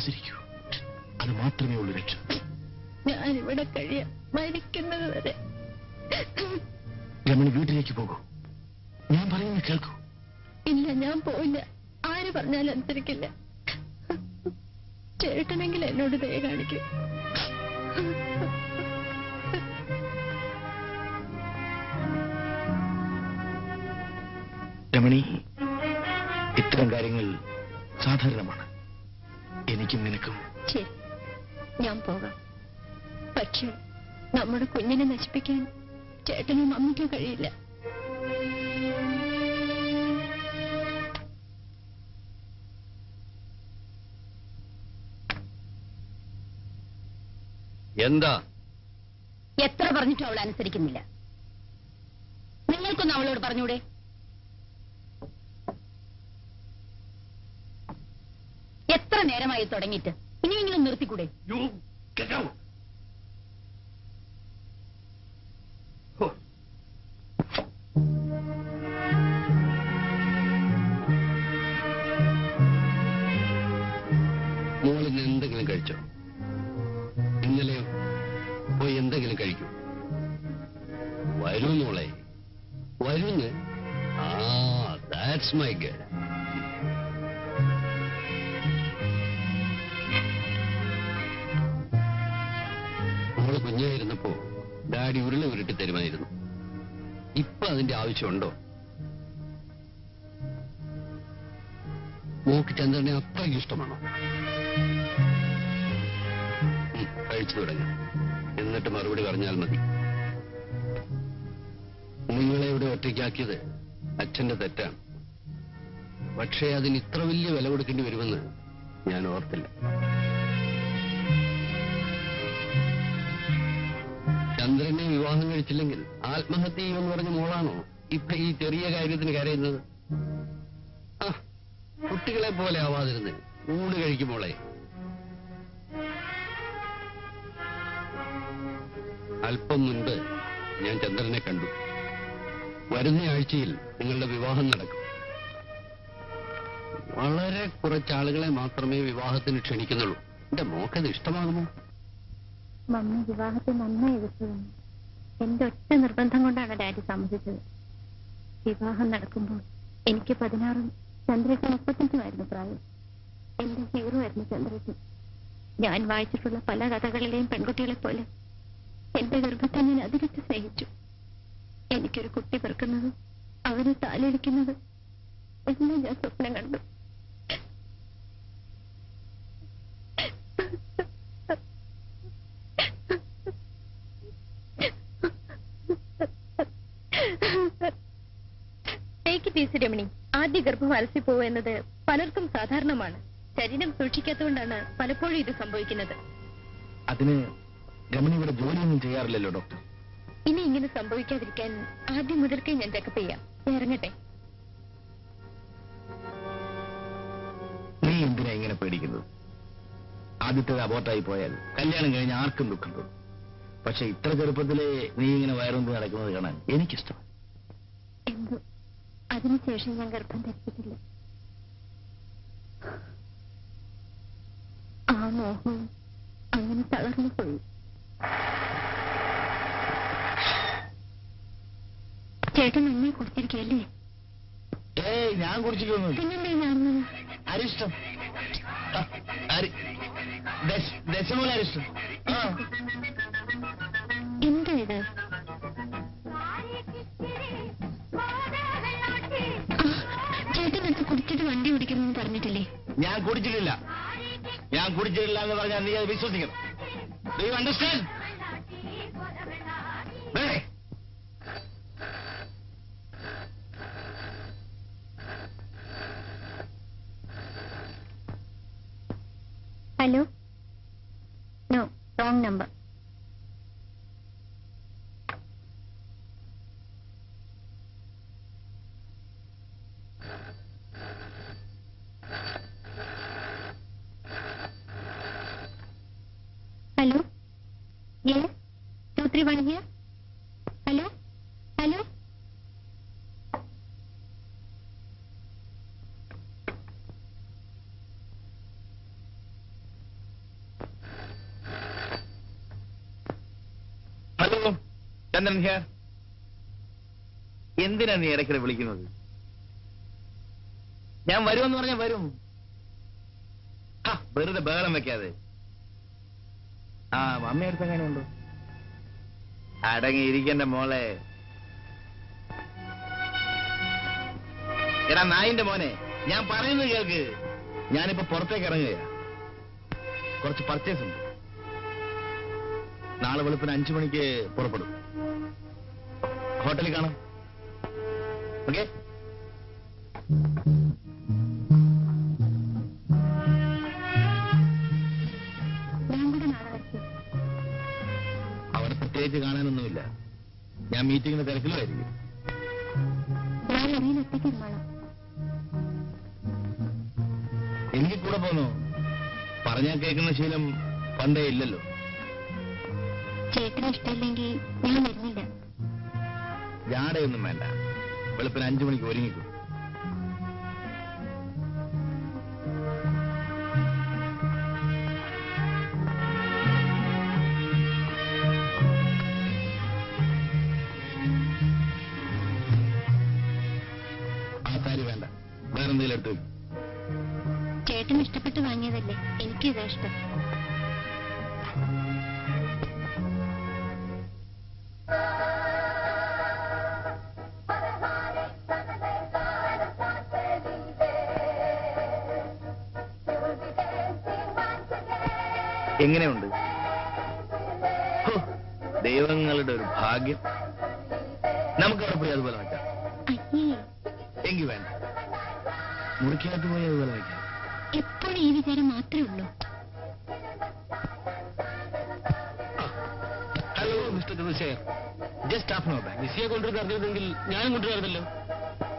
അനുസരിക്കൂ. അത് മാത്രമേ ഉള്ളൂ രക്ഷ. ഞാനിവിടെ കഴിയാം, മരിക്കുന്നത് വരെ. രമണി വീട്ടിലേക്ക് പോകൂ. ഞാൻ പറയുന്നത് കേൾക്കൂ. ഇല്ല, ഞാൻ പോയില്ല. ആര് പറഞ്ഞാലും അനുസരിക്കില്ല. ചേട്ടനെങ്കിൽ എന്നോട് ദയ കാണിക്കൂ. രമണി, ഇത്തരം കാര്യങ്ങൾ സാധാരണമാണ്. എനിക്കും നിനക്കും. ശരി, ഞാൻ പോകാം. പക്ഷേ നമ്മുടെ കുഞ്ഞിനെ നശിപ്പിക്കാൻ ചേട്ടനും അമ്മയ്ക്കും കഴിയില്ല. എന്താ? എത്ര പറഞ്ഞിട്ടും അവൾ അനുസരിക്കുന്നില്ല. നിങ്ങൾക്കൊന്നും അവളോട് പറഞ്ഞൂടെ? എത്ര നേരമായി തുടങ്ങിയിട്ട്? ഇനിയെങ്കിലും നിർത്തിക്കൂടെ? മോളിന് എന്തെങ്കിലും കഴിച്ചോ? ഇന്നലെ പോയി എന്തെങ്കിലും കഴിക്കൂ. വരൂ മോളെ, വരൂന്ന്. That's my girl. മോള് കുഞ്ഞായിരുന്നപ്പോ ഡാഡി ഉരുള ഉരുട്ടി തരുമായിരുന്നു. ഇപ്പൊ അതിന്റെ ആവശ്യമുണ്ടോ? മോക്ക് ചന്ദ്രനെ അത്രയ്ക്ക് ഇഷ്ടമാണോ? കഴിച്ചു തുടങ്ങി, എന്നിട്ട് മറുപടി പറഞ്ഞാൽ മതി. നിങ്ങളെ ഇവിടെ ഒറ്റയ്ക്കാക്കിയത് അച്ഛന്റെ തെറ്റാണ്. പക്ഷേ അതിന് ഇത്ര വലിയ വില കൊടുക്കേണ്ടി വരുമെന്ന് ഞാൻ ഓർത്തില്ല. ചന്ദ്രനെ വിവാഹം കഴിച്ചില്ലെങ്കിൽ ആത്മഹത്യ ചെയ്യുമെന്ന് പറഞ്ഞ മോളാണോ ഇപ്പൊ ഈ ചെറിയ കാര്യത്തിന് കരയുന്നത്? കുട്ടികളെ പോലെ ആവാതിരുന്ന് ഊണ് കഴിക്കുമ്പോളെ. അല്പം മുൻപ് ഞാൻ ചന്ദ്രനെ കണ്ടു. വരുന്ന ആഴ്ചയിൽ നിങ്ങളുടെ വിവാഹം നടക്കും. വളരെ കുറച്ചാളുകളെ മാത്രമേ വിവാഹത്തിന് ക്ഷണിക്കുന്നുള്ളൂ. എന്റെ മോക്കത് ഇഷ്ടമാകുമോ? മമ്മി വിവാഹത്തെ നന്നായി എതിർത്തതാണ്. എന്റെ ഒറ്റ നിർബന്ധം കൊണ്ടാണ് ഡാഡി സമ്മതിച്ചത്. വിവാഹം നടക്കുമ്പോൾ എനിക്ക് 16ഉം ചന്ദ്രയ്ക്ക് 35ഉമായിരുന്നു പ്രായം. എന്റെ ഹീറോ ആയിരുന്നു ചന്ദ്രയ്ക്ക്. ഞാൻ വായിച്ചിട്ടുള്ള പല കഥകളിലെയും പെൺകുട്ടികളെ പോലെ എന്റെ ഗർഭത്തെ ഞാൻ അതിരറ്റ് സ്നേഹിച്ചു. എനിക്കൊരു കുട്ടി പിറക്കുന്നത്, അവനെ താലിടിക്കുന്നത് എല്ലാം ഞാൻ സ്വപ്നം കണ്ടു. രമണി, ആദ്യ ഗർഭം അലസി പോവുക എന്നത് പലർക്കും സാധാരണമാണ്. ശരീരം സൂക്ഷിക്കാത്തതുകൊണ്ടാണ് പലപ്പോഴും ഇത് സംഭവിക്കുന്നത്. അതിന് രമണി ഇവിടെ ജോലിയൊന്നും ചെയ്യാറില്ലല്ലോ ഡോക്ടർ. ഇനി ഇങ്ങനെ സംഭവിക്കാതിരിക്കാൻ ആദ്യം മുതൽക്കേ ഞാൻ ചെക്കപ്പ് ചെയ്യാം. ഇറങ്ങട്ടെ. നീ എന്തിനാ ഇങ്ങനെ പേടിക്കുന്നത്? ആദ്യത്തേത് അബോർട്ടായി പോയാൽ കല്യാണം കഴിഞ്ഞ് ആർക്കും ദുഃഖം തോന്നും. പക്ഷെ ഇത്ര ചെറുപ്പത്തിലെ നീ ഇങ്ങനെ വയറുകൊണ്ട് നടക്കുന്നത് കാണാൻ എനിക്കിഷ്ടം. എന്തോ അതിനുശേഷം ഞാൻ ഗർഭം ധരിച്ചിട്ടില്ല. ആ മോഹം അങ്ങനെ തളർന്നു പോയി. ചേട്ടൻ എന്നെ കുടിച്ചിരിക്കല്ലേ? ഞാൻ കുടിച്ചിട്ടൊന്നും. പിന്നെന്തേ കാണുന്നത്? അരിഷ്ടം, ദശമൂല അരിഷ്ടം. എന്താ ഇത്? ചേട്ടനൊക്കെ കുടിച്ചിട്ട് വണ്ടി ഓടിക്കണമെന്ന് പറഞ്ഞിട്ടില്ലേ? ഞാൻ കുടിച്ചിട്ടില്ല. ഞാൻ കുടിച്ചിട്ടില്ല എന്ന് പറഞ്ഞാൽ നീ അത് വിശ്വസിക്കണം. Do you understand? Hello, no, wrong number. Hello? Yes? 231 here? Hello? Hello? Chandran here. എന്തിനാ നീ ഇടയ്ക്കിടെ വിളിക്കുന്നത്? ഞാൻ വരുമെന്ന് പറഞ്ഞാൽ വരും. വെറുതെ ബഹളം വെക്കാതെ. മമ്മി അടുത്ത് എങ്ങനെയുണ്ടോ? അടങ്ങിയിരിക്കണ്ട മോളെ. എടാ നായിന്റെ മോനെ, ഞാൻ പറയുന്നത് കേൾക്ക്. ഞാനിപ്പോ പുറത്തേക്ക് ഇറങ്ങുകയാ. കുറച്ച് പർച്ചേസ് ഉണ്ട്. നാളെ വെളുപ്പിന് 5 മണിക്ക് പുറപ്പെടും. ഹോട്ടലിൽ കാണാം. ഓക്കെ? അവിടെ പ്രത്യേകിച്ച് കാണാനൊന്നുമില്ല. ഞാൻ മീറ്റിംഗിന് തിരക്കിലുമായിരിക്കും. എനിക്ക് കൂടെ പോന്നോ? പറഞ്ഞാൽ കേൾക്കുന്ന ശീലം പണ്ടേ ഇല്ലല്ലോ. ചേട്ടന് ഇഷ്ടമില്ലെങ്കിൽ ഞാൻ വരുന്നില്ല. ജാടയൊന്നും വേണ്ട. വെളുപ്പിന് 5 മണിക്ക് ഒരുങ്ങിക്കും. ആ സാരി വേണ്ട, വേറെന്തെങ്കിലും എടുത്തു വയ്ക്കും. ചേട്ടന് ഇഷ്ടപ്പെട്ട് വാങ്ങിയതല്ലേ, എനിക്കിതാ ഇഷ്ടം. എങ്ങനെയുണ്ട്? ദൈവങ്ങളുടെ ഒരു ഭാഗ്യം. നമുക്കവിടെ പോയി അതുപോലെ വയ്ക്കാം. എങ്കിൽ വേണ്ട, മുറിക്കകത്ത് പോയി അതുപോലെ വയ്ക്കാം. എപ്പോഴും ഈ വിചാരം മാത്രമേ ഉള്ളൂ. Hello mister Chandrashekhar, just half no back. മിസ്സിയെ കൊണ്ടുവരുന്നെങ്കിൽ ഞാനും കൊണ്ടുവരുന്നല്ലോ.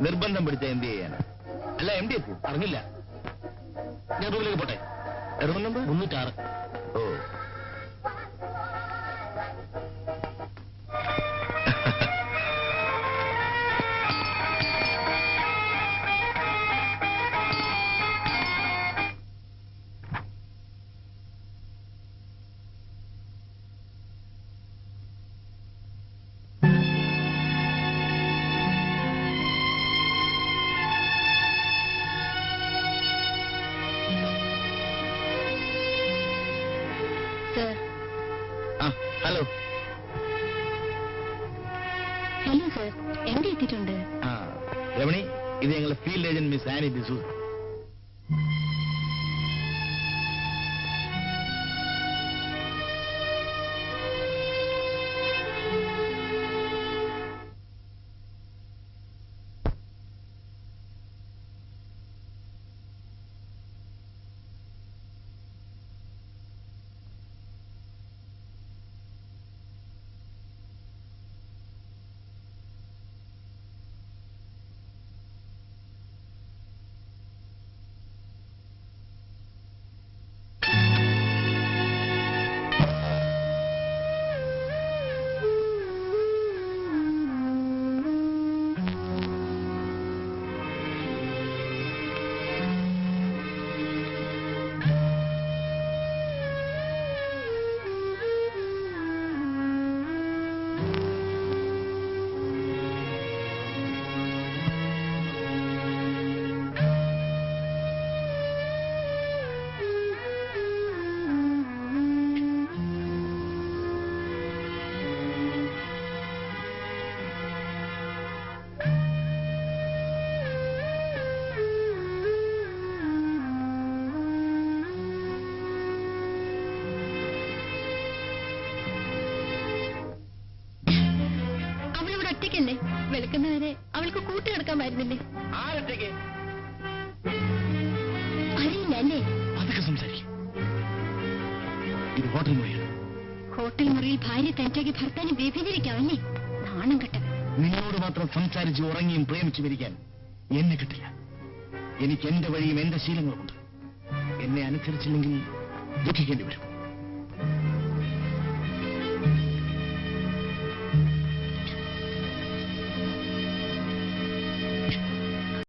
നിർബന്ധം പിടിച്ച എന്ത് ചെയ്യാനാ? അല്ല, എം ഡി എത്തി അറിഞ്ഞില്ല. ഞാൻ റൂമിലേക്ക് പോട്ടെ. Room number 306. Oh, hello. Hello sir, എവിടെ എത്തിയിട്ടുണ്ട്? രമണി, ഇത് ഞങ്ങളുടെ field agent miss Annie D'Souza. ഒറ്റയ്ക്കല്ലേ? വെളുക്കുന്നവരെ അവൾക്ക് കൂട്ടുകിടക്കാമായിരുന്നില്ലേ? ആരൊറ്റയ്ക്ക്? അറിയില്ല അല്ലേ? അതൊക്കെ സംസാരിക്കും. ഇത് ഹോട്ടൽ മുറിയാണ്. ഹോട്ടൽ മുറിയിൽ ഭാര്യ തനിച്ചാക്കി ഭർത്താവിനെ വ്യഭിചരിക്കാമല്ലേ? നാണം കെട്ട. നിന്നോട് മാത്രം സംസാരിച്ച് ഉറങ്ങിയും പ്രേമിച്ചു മരിക്കാൻ എന്നെ കിട്ടില്ല. എനിക്ക് എന്റെ വഴിയും എന്റെ ശീലങ്ങളുമുണ്ട്. എന്നെ അനുസരിച്ചില്ലെങ്കിൽ ദുഃഖിക്കേണ്ടി വരും.